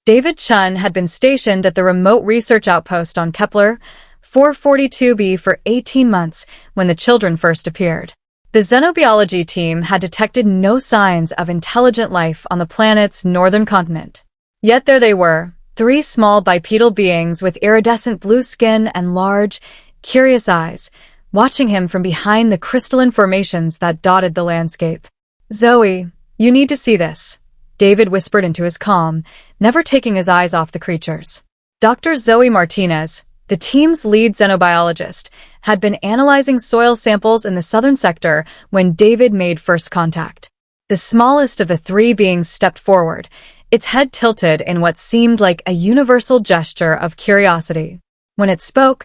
David Chun had been stationed at the remote research outpost on Kepler 442b for 18 months when the children first appeared. The xenobiology team had detected no signs of intelligent life on the planet's northern continent. Yet there they were, three small bipedal beings with iridescent blue skin and large, curious eyes, watching him from behind the crystalline formations that dotted the landscape. "Zoe, you need to see this," David whispered into his calm, never taking his eyes off the creatures. Dr. Zoe Martinez, the team's lead xenobiologist, had been analyzing soil samples in the southern sector when David made first contact. The smallest of the three beings stepped forward, its head tilted in what seemed like a universal gesture of curiosity. When it spoke,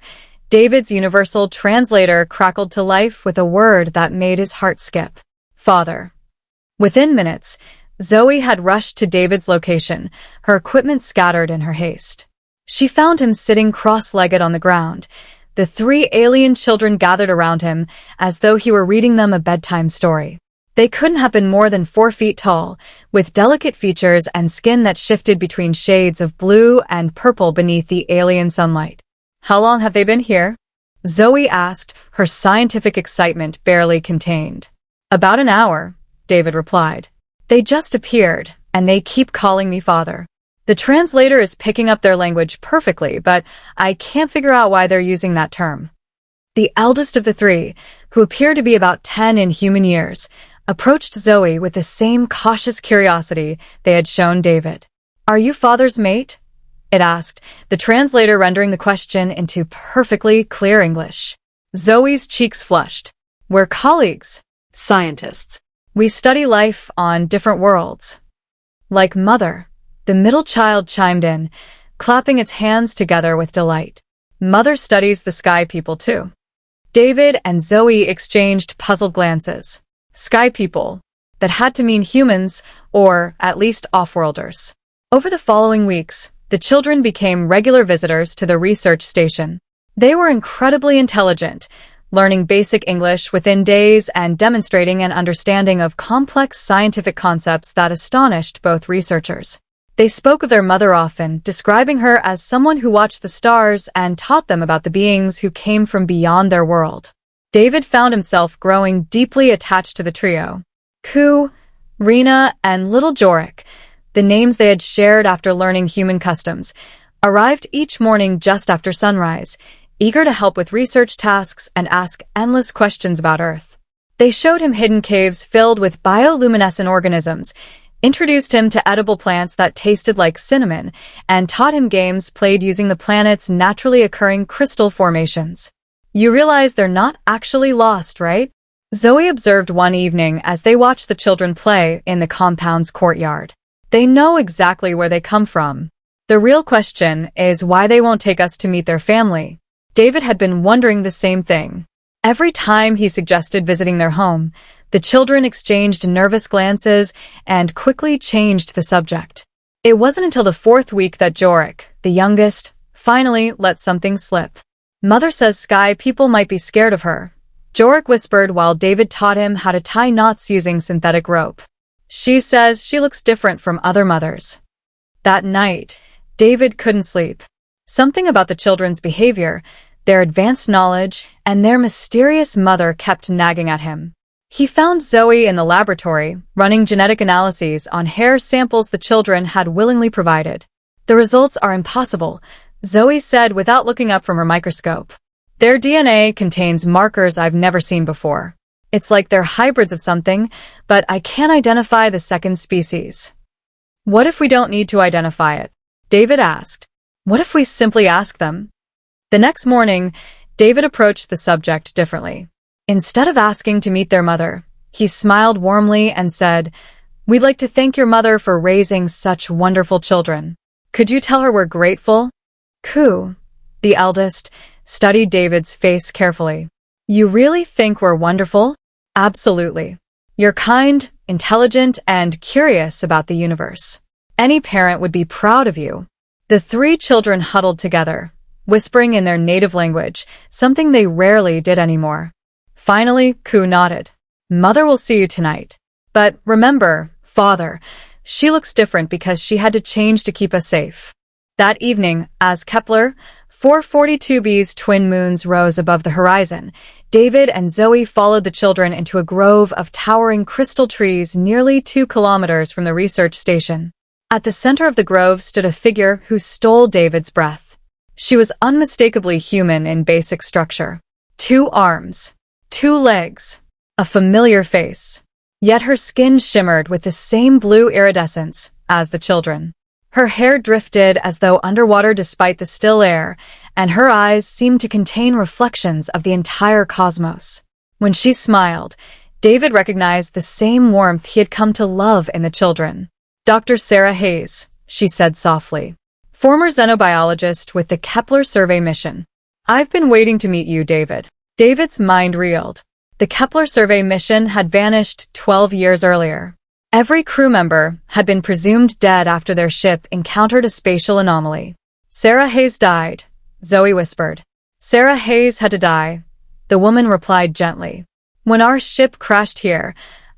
David's universal translator crackled to life with a word that made his heart skip. "Father." Within minutes, Zoe had rushed to David's location, her equipment scattered in her haste. She found him sitting cross-legged on the ground, the three alien children gathered around him as though he were reading them a bedtime story. They couldn't have been more than 4 feet tall, with delicate features and skin that shifted between shades of blue and purple beneath the alien sunlight. "How long have they been here?" Zoe asked, her scientific excitement barely contained. "About an hour," David replied. "They just appeared, and they keep calling me father. The translator is picking up their language perfectly, but I can't figure out why they're using that term." The eldest of the three, who appeared to be about 10 in human years, approached Zoe with the same cautious curiosity they had shown David. "Are you father's mate?" it asked, the translator rendering the question into perfectly clear English. Zoe's cheeks flushed. "We're colleagues. Scientists. We study life on different worlds." "Like mother," the middle child chimed in, clapping its hands together with delight. "Mother studies the sky people too." David and Zoe exchanged puzzled glances. Sky people. That had to mean humans, or at least off-worlders. Over the following weeks, the children became regular visitors to the research station. They were incredibly intelligent, learning basic English within days and demonstrating an understanding of complex scientific concepts that astonished both researchers. They spoke of their mother often, describing her as someone who watched the stars and taught them about the beings who came from beyond their world. David found himself growing deeply attached to the trio. Ku, Rena, and little Jorik, the names they had shared after learning human customs, arrived each morning just after sunrise, eager to help with research tasks and ask endless questions about Earth. They showed him hidden caves filled with bioluminescent organisms, introduced him to edible plants that tasted like cinnamon, and taught him games played using the planet's naturally occurring crystal formations. "You realize they're not actually lost, right?" Zoe observed one evening as they watched the children play in the compound's courtyard. "They know exactly where they come from. The real question is why they won't take us to meet their family." David had been wondering the same thing. Every time he suggested visiting their home, the children exchanged nervous glances and quickly changed the subject. It wasn't until the 4th week that Jorik, the youngest, finally let something slip. "Mother says sky people might be scared of her," Jorik whispered while David taught him how to tie knots using synthetic rope. "She says she looks different from other mothers." That night, David couldn't sleep. Something about the children's behavior, their advanced knowledge, and their mysterious mother kept nagging at him. He found Zoe in the laboratory, running genetic analyses on hair samples the children had willingly provided. "The results are impossible," Zoe said without looking up from her microscope. "Their DNA contains markers I've never seen before. It's like they're hybrids of something, but I can't identify the second species." "What if we don't need to identify it?" David asked. "What if we simply ask them?" The next morning, David approached the subject differently. Instead of asking to meet their mother, he smiled warmly and said, "We'd like to thank your mother for raising such wonderful children. Could you tell her we're grateful?" Ku, the eldest, studied David's face carefully. "You really think we're wonderful?" "Absolutely. You're kind, intelligent, and curious about the universe. Any parent would be proud of you." The three children huddled together, whispering in their native language, something they rarely did anymore. Finally, Ku nodded. "Mother will see you tonight. But remember, father, she looks different because she had to change to keep us safe. That evening, as Kepler 442b's twin moons rose above the horizon, David and Zoe followed the children into a grove of towering crystal trees nearly 2 kilometers from the research station. At the center of the grove stood a figure who stole David's breath. She was unmistakably human in basic structure. 2 arms, 2 legs, a familiar face. Yet her skin shimmered with the same blue iridescence as the children. Her hair drifted as though underwater despite the still air, and her eyes seemed to contain reflections of the entire cosmos. When she smiled, David recognized the same warmth he had come to love in the children. "Dr. Sarah Hayes," she said softly, "former xenobiologist with the Kepler survey mission. I've been waiting to meet you, David." David's mind reeled. The Kepler survey mission had vanished 12 years earlier. Every crew member had been presumed dead after their ship encountered a spatial anomaly. "Sarah Hayes died," Zoe whispered. "Sarah Hayes had to die," the woman replied gently. "When our ship crashed here,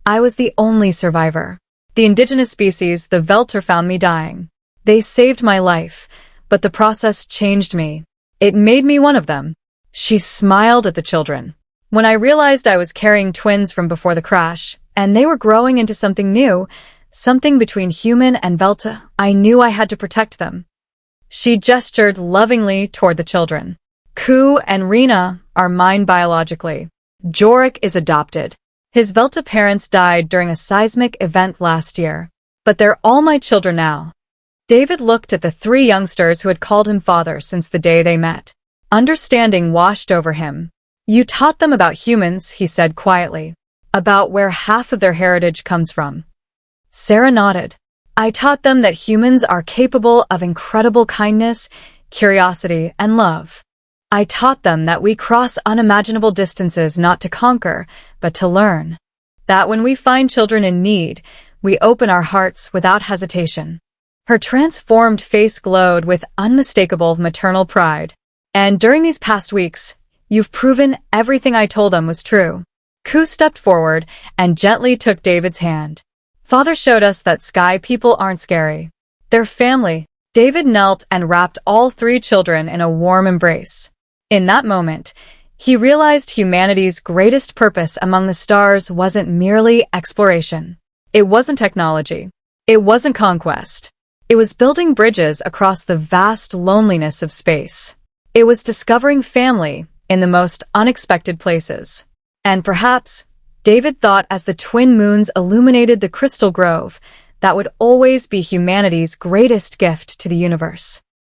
I was the only survivor. The indigenous species, the Velter, found me dying. They saved my life, but the process changed me. It made me one of them." She smiled at the children. "When I realized I was carrying twins from before the crash, and they were growing into something new, something between human and Velta, I knew I had to protect them." She gestured lovingly toward the children. "Ku and Rena are mine biologically. Jorik is adopted. His Velta parents died during a seismic event last year. But they're all my children now." David looked at the 3 youngsters who had called him father since the day they met. Understanding washed over him. "You taught them about humans," he said quietly. "About where half of their heritage comes from." Sarah nodded. "I taught them that humans are capable of incredible kindness, curiosity, and love. I taught them that we cross unimaginable distances not to conquer, but to learn. That when we find children in need, we open our hearts without hesitation." Her transformed face glowed with unmistakable maternal pride. "And during these past weeks, you've proven everything I told them was true." Ku stepped forward and gently took David's hand. "Father showed us that sky people aren't scary. They're family." David knelt and wrapped all 3 children in a warm embrace. In that moment, he realized humanity's greatest purpose among the stars wasn't merely exploration. It wasn't technology. It wasn't conquest. It was building bridges across the vast loneliness of space. It was discovering family in the most unexpected places. And perhaps, David thought as the twin moons illuminated the crystal grove, that would always be humanity's greatest gift to the universe.